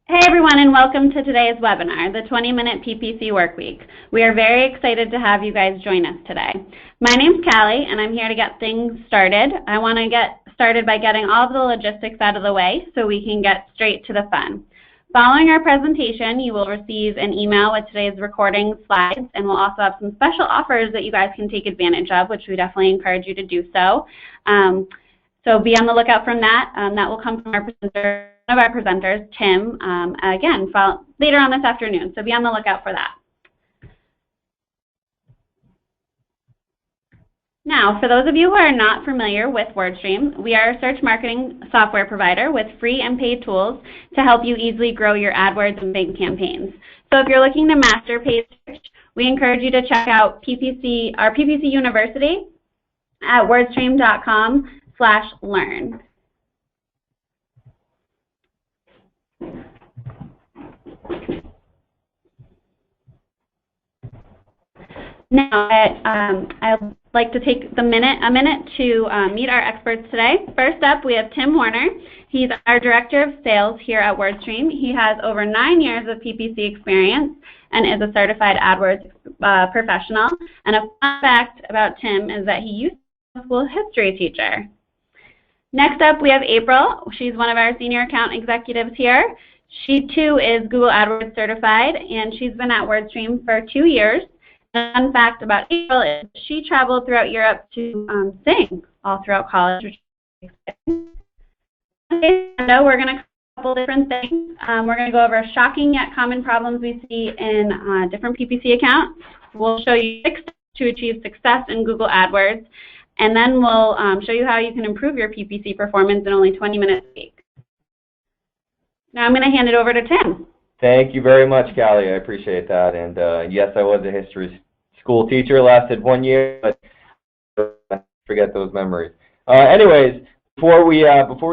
Hey everyone, and welcome to today's webinar, the 20-Minute PPC Workweek. We are very excited to have you guys join us today. My name's Callie, and I'm here to get things started. I want to get started by getting all of the logistics out of the way so we can get straight to the fun. Following our presentation, you will receive an email with today's recording slides, and we'll also have some special offers that you guys can take advantage of, which we definitely encourage you to do so. So be on the lookout from that. That will come from one of our presenters, Tim, again, later on this afternoon. So be on the lookout for that. Now, for those of you who are not familiar with WordStream, we are a search marketing software provider with free and paid tools to help you easily grow your AdWords and big campaigns. So if you're looking to master paid search, we encourage you to check out our PPC University at wordstream.com/learn. Now, I'd like to take a minute to meet our experts today. First up, we have Tim Warner. He's our Director of Sales here at WordStream. He has over 9 years of PPC experience and is a certified AdWords professional. And a fun fact about Tim is that he used to be a school history teacher. Next up, we have April. She's one of our senior account executives here. She, too, is Google AdWords certified, and she's been at WordStream for 2 years. A fun fact about April is she traveled throughout Europe to sing all throughout college, which is exciting. Okay, so we're going to cover a couple different things. We're going to go over shocking yet common problems we see in different PPC accounts. We'll show you 6 steps to achieve success in Google AdWords, and then we'll show you how you can improve your PPC performance in only 20 minutes a week. Now I'm going to hand it over to Tim. Thank you very much, Callie. I appreciate that. And yes, I was a history school teacher. Lasted 1 year, but I forget those memories. Anyways, before we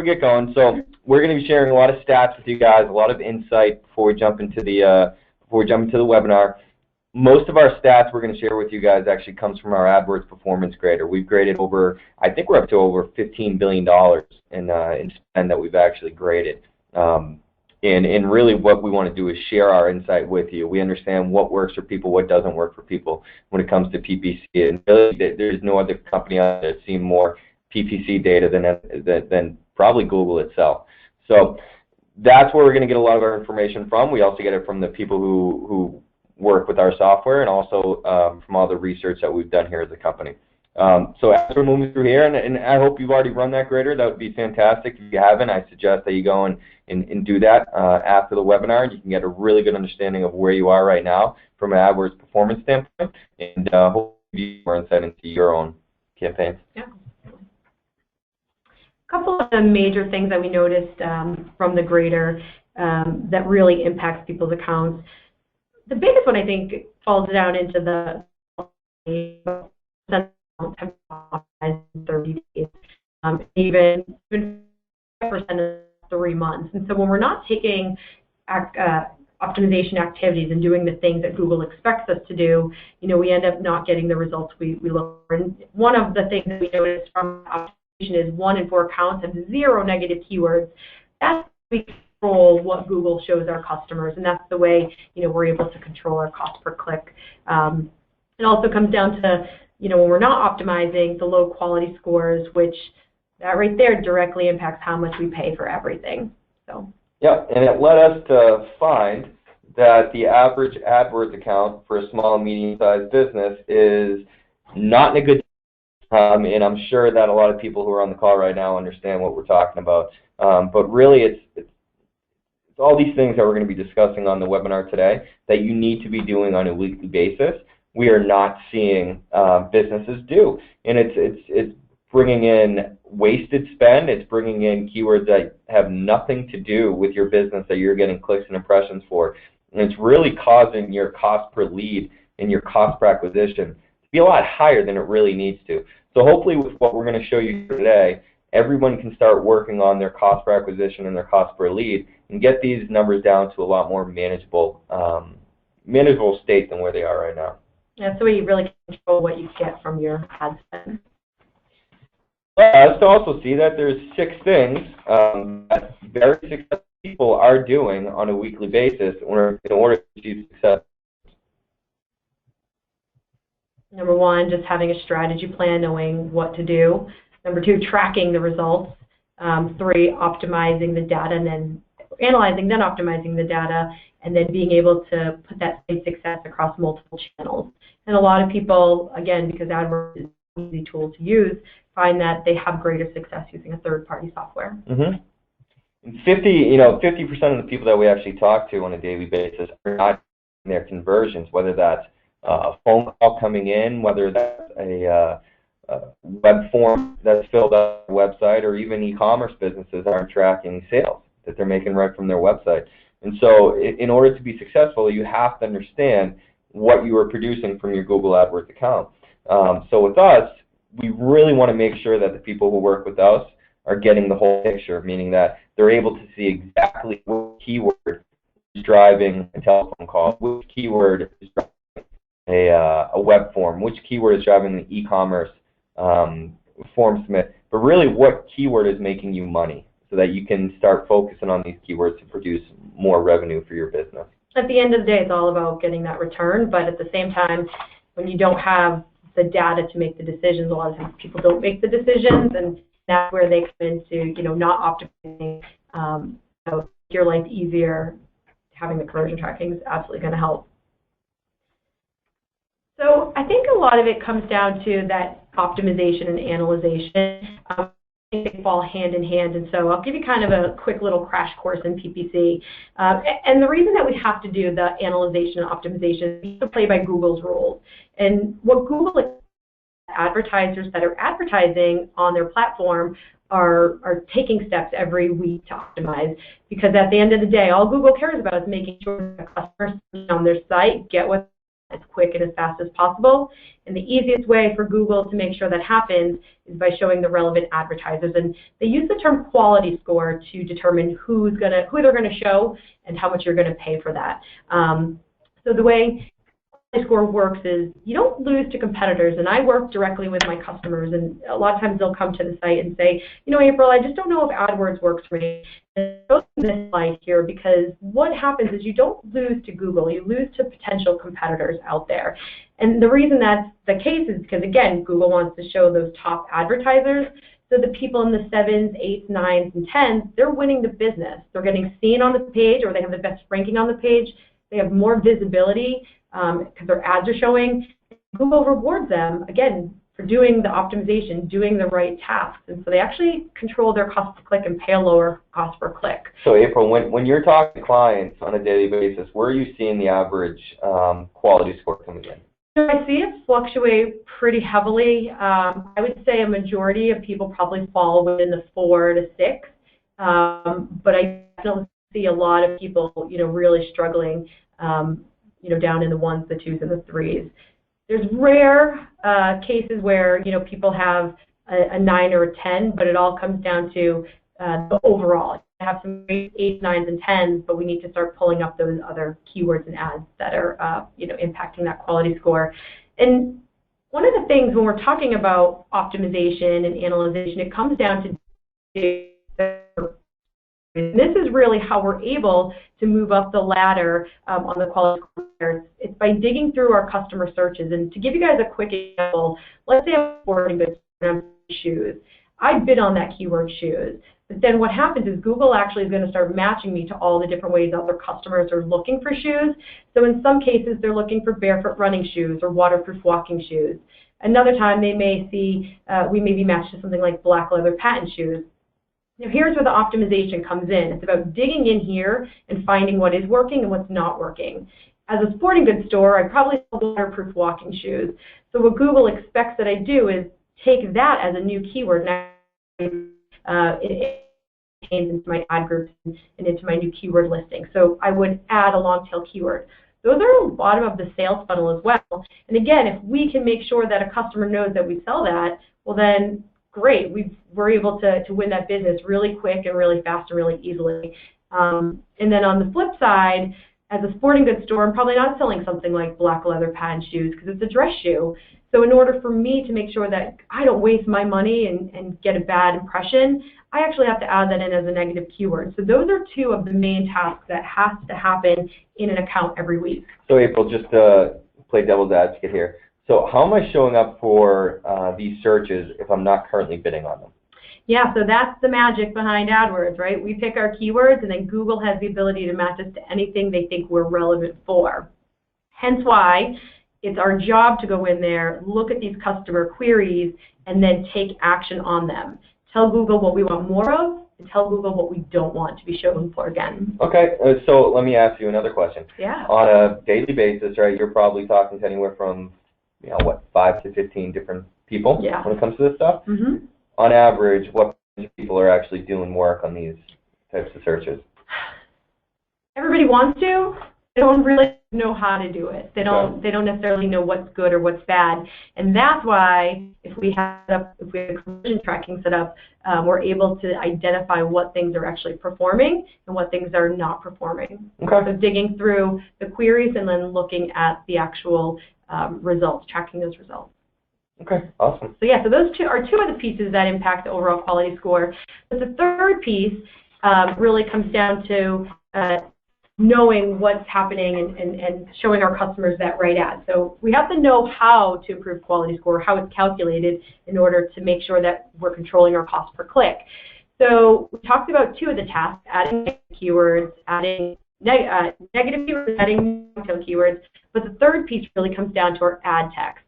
get going, so we're going to be sharing a lot of stats with you guys, a lot of insight before we jump into the webinar. Most of our stats we're going to share with you guys actually comes from our AdWords Performance Grader. We've graded over, I think we're up to over $15 billion in spend that we've actually graded. And really what we want to do is share our insight with you. We understand what works for people, what doesn't work for people when it comes to PPC. And really, there's no other company out there that's seen more PPC data than probably Google itself. So that's where we're going to get a lot of our information from. We also get it from the people who work with our software, and also from all the research that we've done here as a company. So as we're moving through here, and I hope you've already run that grader, that would be fantastic. If you haven't, I suggest that you go and do that after the webinar. You can get a really good understanding of where you are right now from an AdWords performance standpoint, and hopefully give you more insight into your own campaigns. Yeah. A couple of the major things that we noticed from the grader that really impacts people's accounts. The biggest one, I think, falls down into the 30 days, even 5% of 3 months. And so when we're not taking optimization activities and doing the things that Google expects us to do, we end up not getting the results we look for. And one of the things that we noticed from optimization is 1 in 4 accounts have 0 negative keywords. That's we control what Google shows our customers, and that's the way we're able to control our cost per click. It also comes down to when we're not optimizing, the low quality scores, which that right there directly impacts how much we pay for everything. So. Yeah, and it led us to find that the average AdWords account for a small and medium-sized business is not in a good and I'm sure that a lot of people who are on the call right now understand what we're talking about. But really, it's all these things that we're going to be discussing on the webinar today that you need to be doing on a weekly basis. We are not seeing businesses do, and it's bringing in wasted spend. It's bringing in keywords that have nothing to do with your business that you're getting clicks and impressions for, and it's really causing your cost per lead and your cost per acquisition to be a lot higher than it really needs to. So hopefully, with what we're going to show you today, everyone can start working on their cost per acquisition and their cost per lead and get these numbers down to a lot more manageable state than where they are right now. Yeah, so you really control what you get from your ad spend. Us to also see that there's 6 things that very successful people are doing on a weekly basis in order to achieve success? Number one, just having a strategy plan, knowing what to do. Number two, tracking the results. Three, optimizing the data, and then analyzing, then optimizing the data, and then being able to put that same success across multiple channels. And a lot of people, again, because AdWords is an easy tool to use, find that they have greater success using a third-party software. 50% of the people that we actually talk to on a daily basis are not in their conversions, whether that's a phone call coming in, whether that's a web form that's filled out on the website, or even e-commerce businesses aren't tracking sales that they're making right from their website. And so in order to be successful, you have to understand what you are producing from your Google AdWords account. So with us, we really want to make sure that the people who work with us are getting the whole picture, meaning that they're able to see exactly what keyword is driving a telephone call, which keyword is driving a web form, which keyword is driving the e-commerce form submit, but really what keyword is making you money, so that you can start focusing on these keywords to produce more revenue for your business. At the end of the day, it's all about getting that return, but at the same time, when you don't have the data to make the decisions, a lot of times people don't make the decisions, and that's where they come into, not optimizing, your life easier. Having the conversion tracking is absolutely going to help. So I think a lot of it comes down to that optimization and analyzation. I think they fall hand in hand, and so I'll give you kind of a quick little crash course in PPC. And the reason that we have to do the analyzation and optimization is to play by Google's rules. And what Google advertisers that are advertising on their platform are taking steps every week to optimize, because at the end of the day, all Google cares about is making sure that customers on their site get what as quick and as fast as possible. And the easiest way for Google to make sure that happens is by showing the relevant advertisers. And they use the term quality score to determine who they're going to show and how much you're going to pay for that. So the way quality score works is you don't lose to competitors. And I work directly with my customers, and a lot of times they'll come to the site and say, April, I just don't know if AdWords works for me. And I go through this slide here because what happens is you don't lose to Google, you lose to potential competitors out there. And the reason that's the case is because, again, Google wants to show those top advertisers. So the people in the 7s, 8s, 9s, and 10s, they're winning the business. They're getting seen on the page, or they have the best ranking on the page. They have more visibility because their ads are showing. Google rewards them, again, for doing the optimization, doing the right tasks. And so they actually control their cost per click and pay a lower cost per click. So April, when you're talking to clients on a daily basis, where are you seeing the average quality score coming in? I see it fluctuate pretty heavily. I would say a majority of people probably fall within the 4 to 6, but I don't see a lot of people, really struggling, down in the 1s, the 2s, and the 3s. There's rare cases where, people have a 9 or a 10, but it all comes down to the overall. I have some 8s, 9s, and 10s, but we need to start pulling up those other keywords and ads that are, impacting that quality score. And one of the things when we're talking about optimization and analyzation, it comes down to data. And this is really how we're able to move up the ladder on the quality score. It's by digging through our customer searches. And to give you guys a quick example, let's say I'm sporting goods and I'm shoes. I bid on that keyword shoes. But then what happens is Google actually is going to start matching me to all the different ways other customers are looking for shoes. So in some cases, they're looking for barefoot running shoes or waterproof walking shoes. Another time, they may see, we may be matched to something like black leather patent shoes. Now, here's where the optimization comes in. It's about digging in here and finding what is working and what's not working. As a sporting goods store, I probably sell waterproof walking shoes. So what Google expects that I do is take that as a new keyword and it contains into my ad groups and into my new keyword listing. So I would add a long tail keyword. Those are a bottom of the sales funnel as well. And again, if we can make sure that a customer knows that we sell that, well then great, we're able to win that business really quick and really fast and really easily. And then on the flip side, as a sporting goods store, I'm probably not selling something like black leather patent shoes because it's a dress shoe. So in order for me to make sure that I don't waste my money and get a bad impression, I actually have to add that in as a negative keyword. So those are two of the main tasks that has to happen in an account every week. So April, just to play devil's advocate here. So how am I showing up for these searches if I'm not currently bidding on them? Yeah, so that's the magic behind AdWords, right? We pick our keywords, and then Google has the ability to match us to anything they think we're relevant for. Hence why it's our job to go in there, look at these customer queries, and then take action on them. Tell Google what we want more of, and tell Google what we don't want to be shown for again. Okay, so let me ask you another question. Yeah. On a daily basis, right, you're probably talking to anywhere from, 5 to 15 different people when it comes to this stuff? Mm-hmm. On average, what people are actually doing work on these types of searches? Everybody wants to. They don't really know how to do it. They don't necessarily know what's good or what's bad. And that's why if we have conversion tracking set up, we're able to identify what things are actually performing and what things are not performing. Okay. So digging through the queries and then looking at the actual results, tracking those results. Okay, awesome. So yeah, so those are two of the pieces that impact the overall quality score. But the third piece really comes down to knowing what's happening and showing our customers that right ad. So we have to know how to improve quality score, how it's calculated in order to make sure that we're controlling our cost per click. So we talked about two of the tasks, adding keywords, adding negative keywords, adding keywords, but the third piece really comes down to our ad text.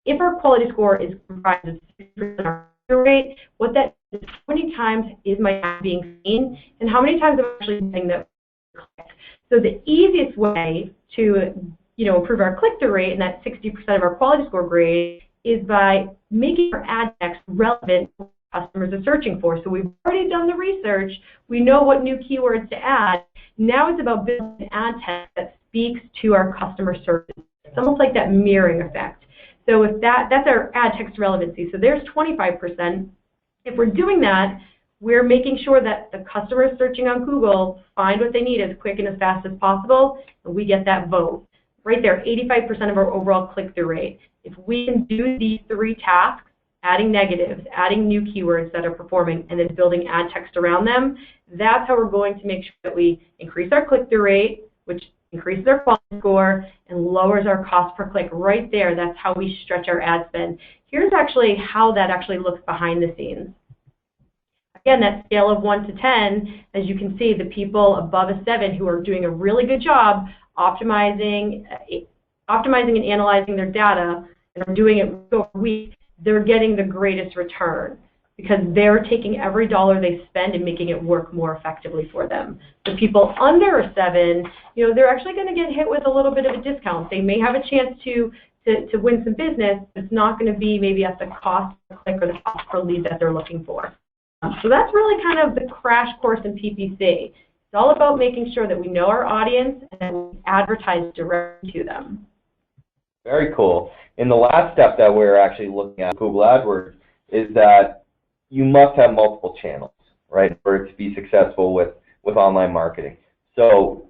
If our quality score is comprised of 60% rate, what that is, how many times is my ad being seen, and how many times am I actually getting that click? So the easiest way to improve our click-through rate and that 60% of our quality score grade is by making our ad text relevant to what customers are searching for. So we've already done the research. We know what new keywords to add. Now it's about building an ad text that speaks to our customer searches. It's almost like that mirroring effect. So if that's our ad text relevancy. So there's 25%. If we're doing that, we're making sure that the customers searching on Google find what they need as quick and as fast as possible, and we get that vote. Right there, 85% of our overall click-through rate. If we can do these three tasks, adding negatives, adding new keywords that are performing, and then building ad text around them, that's how we're going to make sure that we increase our click-through rate, which increases our quality score, and lowers our cost per click. Right there, that's how we stretch our ad spend. Here's actually how that actually looks behind the scenes. Again, that scale of 1 to 10, as you can see, the people above a 7 who are doing a really good job optimizing and analyzing their data and are doing it week over week, they're getting the greatest return because they're taking every dollar they spend and making it work more effectively for them. The people under a 7, they're actually going to get hit with a little bit of a discount. They may have a chance to win some business, but it's not going to be maybe at the cost per click or the cost per lead that they're looking for. So that's really kind of the crash course in PPC. It's all about making sure that we know our audience and that we advertise directly to them. Very cool. And the last step that we're actually looking at Google AdWords is that you must have multiple channels, right, for it to be successful with online marketing. So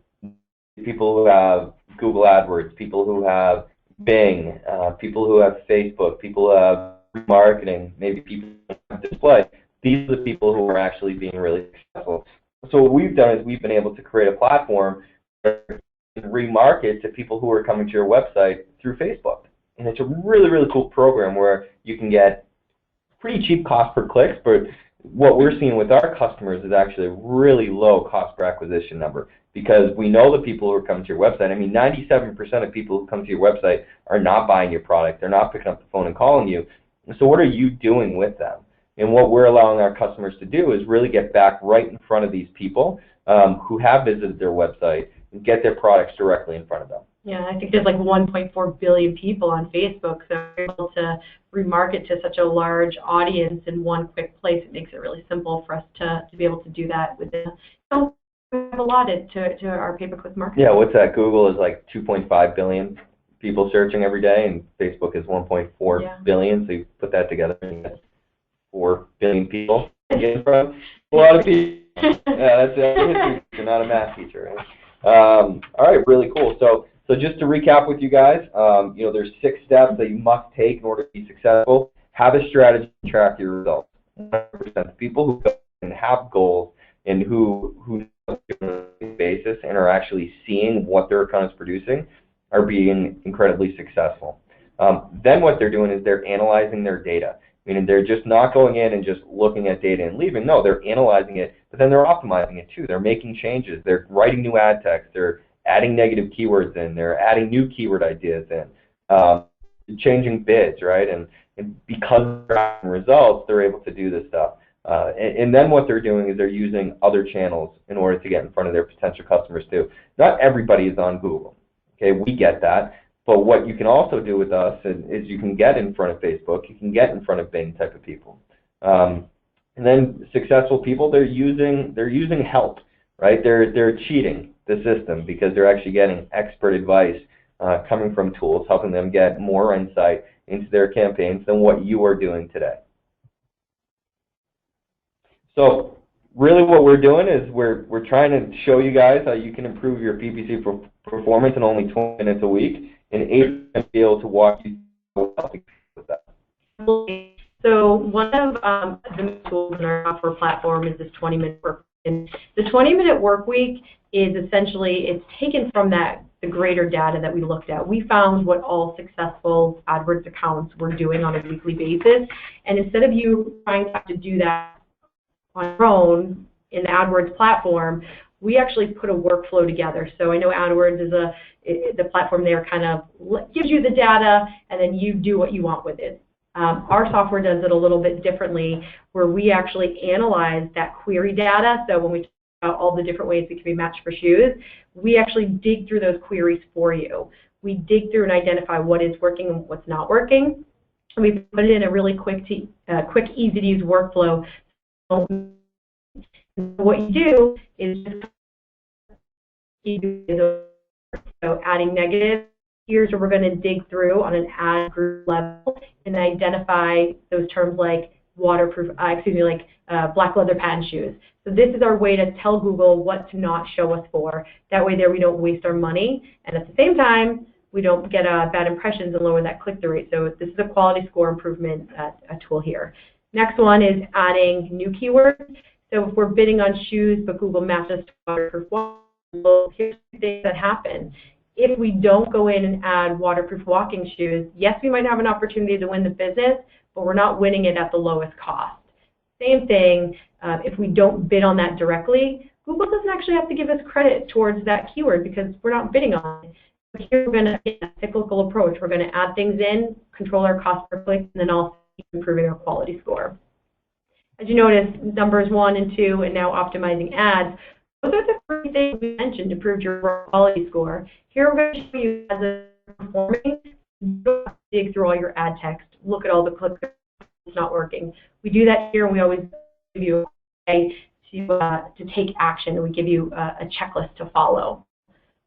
people who have Google AdWords, people who have Bing, people who have Facebook, people who have marketing, maybe people who have display. These are the people who are actually being really successful. So what we've done is we've been able to create a platform where you can remarket to people who are coming to your website through Facebook. And it's a really, really cool program where you can get pretty cheap cost per clicks, but what we're seeing with our customers is actually a really low cost per acquisition number because we know the people who are coming to your website. I mean, 97% of people who come to your website are not buying your product. They're not picking up the phone and calling you. So what are you doing with them? And what we're allowing our customers to do is really get back right in front of these people who have visited their website and get their products directly in front of them. Yeah, I think there's like 1.4 billion people on Facebook, so we're able to remarket to such a large audience in one quick place. It makes it really simple for us to be able to do that within. So we have allotted to our pay-per-click marketing. Yeah, what's that? Google is like 2.5 billion people searching every day, and Facebook is 1.4 billion. So you put that together, and you get 4 billion people to get in front of a lot of people. Yeah, that's a history teacher, not a math teacher, right? All right, really cool. So So just to recap with you guys, there's 6 steps that you must take in order to be successful. Have a strategy and track your results. 100% people who go and have goals and who on a basis and are actually seeing what their account is producing are being incredibly successful. Then what they're doing is they're analyzing their data. Meaning they're just not going in and just looking at data and leaving. No, they're analyzing it, but then they're optimizing it too. They're making changes. They're writing new ad text. They're adding negative keywords in. They're adding new keyword ideas in. Changing bids, right? And because they're having results, they're able to do this stuff. And then what they're doing is they're using other channels in order to get in front of their potential customers too. Not everybody is on Google. Okay, we get that. But what you can also do with us is you can get in front of Facebook, you can get in front of Bing type of people. And then successful people, they're using help, right? They're cheating the system because they're actually getting expert advice coming from tools, helping them get more insight into their campaigns than what you are doing today. So really what we're doing is we're trying to show you guys how you can improve your PPC performance in only 20 minutes a week, and Adrian will be able to walk you through how to do that. So one of the tools in our software platform is this 20-minute work. And the 20-minute work week is essentially, it's taken from the greater data that we looked at. We found what all successful AdWords accounts were doing on a weekly basis, and instead of you trying to have to do that on your own in the AdWords platform, we actually put a workflow together. So I know AdWords is the platform there kind of gives you the data and then you do what you want with it. Our software does it a little bit differently, where we actually analyze that query data. So when we talk about all the different ways we can be matched for shoes, we actually dig through those queries for you. We dig through and identify what is working and what's not working. And we put it in a really quick, easy to use workflow. What you do is so adding negative. Here's where we're going to dig through on an ad group level and identify those terms like waterproof, black leather patent shoes. So this is our way to tell Google what to not show us for. That way there we don't waste our money, and at the same time we don't get bad impressions and lower that click-through rate. So this is a quality score improvement tool here. Next one is adding new keywords. So if we're bidding on shoes but Google matches to waterproof, well, here's the things that happen. If we don't go in and add waterproof walking shoes, yes, we might have an opportunity to win the business, but we're not winning it at the lowest cost. Same thing, if we don't bid on that directly, Google doesn't actually have to give us credit towards that keyword because we're not bidding on it. But here we're going to take a cyclical approach. We're going to add things in, control our cost per click, and then also keep improving our quality score. As you notice, numbers 1 and 2, and now optimizing ads, those are the 3 things we mentioned improved your quality score. Here we're going to show you as it's performing. You don't have to dig through all your ad text, look at all the clicks, it's not working. We do that here, and we always give you a way to take action, and we give you a checklist to follow.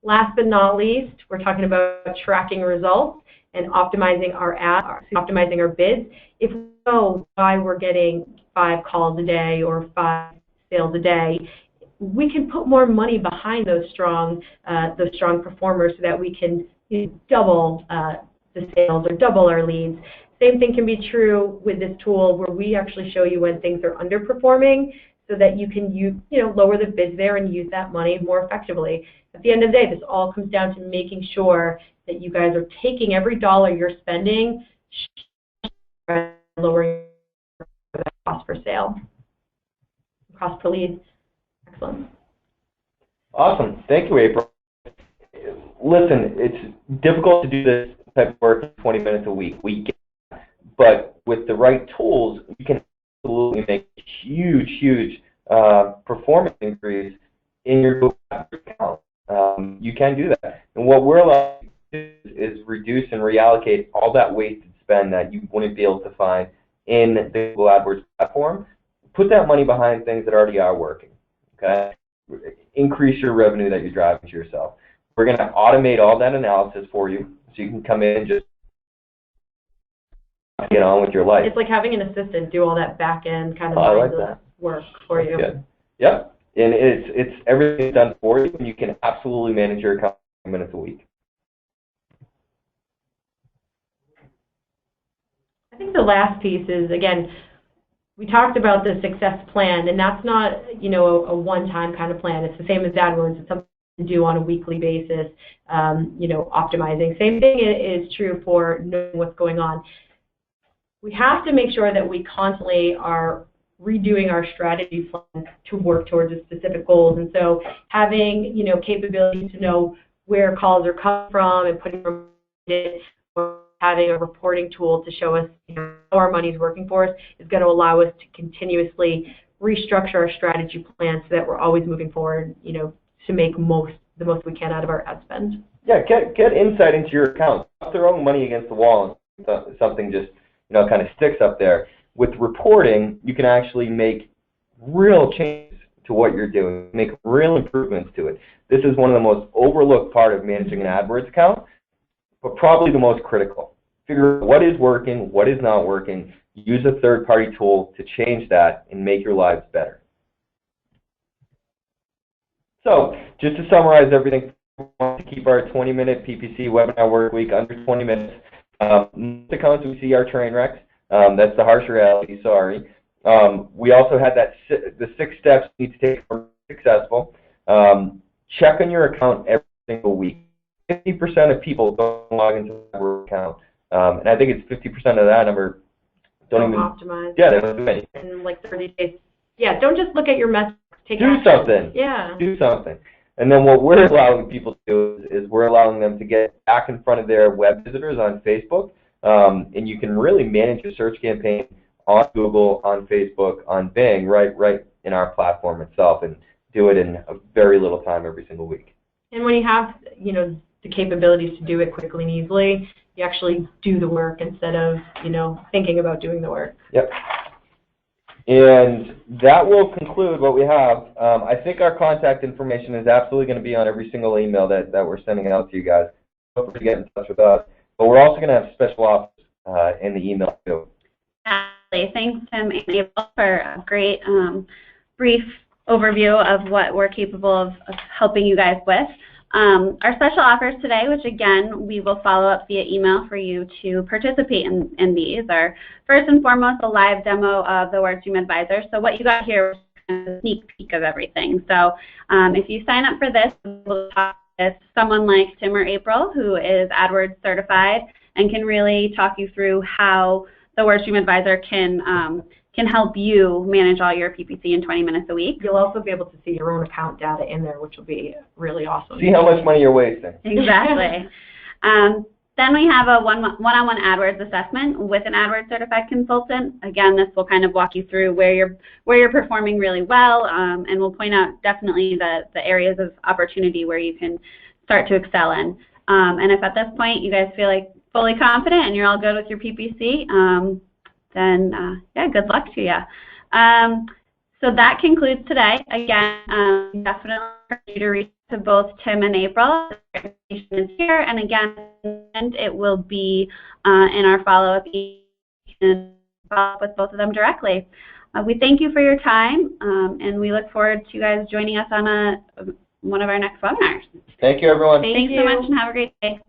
Last but not least, we're talking about tracking results and optimizing our ads, optimizing our bids. If we know why we're getting 5 calls a day or 5 sales a day, we can put more money behind those strong performers so that we can double the sales or double our leads. Same thing can be true with this tool, where we actually show you when things are underperforming so that you can lower the bids there and use that money more effectively. At the end of the day, this all comes down to making sure that you guys are taking every dollar you're spending, lowering the cost per sale, cost per lead. Excellent. Awesome. Thank you, April. Listen, it's difficult to do this type of work in 20 minutes a week. We get it. But with the right tools, you can absolutely make a huge performance increase in your Google account. You can do that. And what we're allowed to do is reduce and reallocate all that wasted spend that you wouldn't be able to find in the Google AdWords platform. Put that money behind things that already are working. Okay? Increase your revenue that you're driving to yourself. We're going to automate all that analysis for you, so you can come in and just get on with your life. It's like having an assistant do all that back end kind of work for you. Good. Yep. And it's everything's done for you, and you can absolutely manage your account in minutes a week. I think the last piece is, again, we talked about the success plan, and that's not, you know, a one-time kind of plan. It's the same as AdWords. It's something to do on a weekly basis, you know, optimizing. Same thing is true for knowing what's going on. We have to make sure that we constantly are redoing our strategy plan to work towards the specific goals. And so having, you know, capability to know where calls are coming from and putting them in, or having a reporting tool to show us, you know, how our money is working for us is going to allow us to continuously restructure our strategy plan so that we're always moving forward, you know, to make the most we can out of our ad spend. Yeah, get insight into your account. Stop throwing money against the wall and something just, you know, kind of sticks up there. With reporting, you can actually make real changes to what you're doing, make real improvements to it. This is one of the most overlooked part of managing an AdWords account, but probably the most critical. Figure out what is working, what is not working. Use a third-party tool to change that and make your lives better. So, just to summarize everything, we want to keep our 20-minute PPC webinar work week under 20 minutes. Most accounts we see are train wrecks. That's the harsh reality, sorry. We also had the 6 steps you need to take to be successful. Check on your account every single week. 50% of people don't log into their account. And I think it's 50% of that number don't even optimize. Yeah, they don't do anything. In like 30 days. Yeah, don't just look at your messages. Do something. Yeah. Do something. And then what we're allowing people to do is we're allowing them to get back in front of their web visitors on Facebook. And you can really manage your search campaign on Google, on Facebook, on Bing, right in our platform itself, and do it in a very little time every single week. And when you have, you know, the capabilities to do it quickly and easily, you actually do the work instead of, you know, thinking about doing the work. Yep. And that will conclude what we have. I think our contact information is absolutely going to be on every single email that we're sending out to you guys. Feel free to get in touch with us. But we're also going to have special offers in the email too. Absolutely. Thanks, Tim and April, for a great brief overview of what we're capable of helping you guys with. Our special offers today, which again we will follow up via email for you to participate in these, are first and foremost a live demo of the WordStream Advisor. So what you got here is a sneak peek of everything. So if you sign up for this, we'll talk with someone like Tim or April, who is AdWords certified and can really talk you through how the WordStream Advisor can help you manage all your PPC in 20 minutes a week. You'll also be able to see your own account data in there, which will be really awesome. See how much money you're wasting. Exactly. Then we have a one-on-one AdWords assessment with an AdWords certified consultant. Again, this will kind of walk you through where you're performing really well, and we'll point out definitely the areas of opportunity where you can start to excel in. And if at this point you guys feel like fully confident and you're all good with your PPC, then yeah, good luck to you. So that concludes today. Again, definitely encourage you to reach to both Tim and April. The information is here, and again, it will be in our follow-up. You can follow up with both of them directly. We thank you for your time, and we look forward to you guys joining us on one of our next webinars. Thank you, everyone. Thanks so much, and have a great day.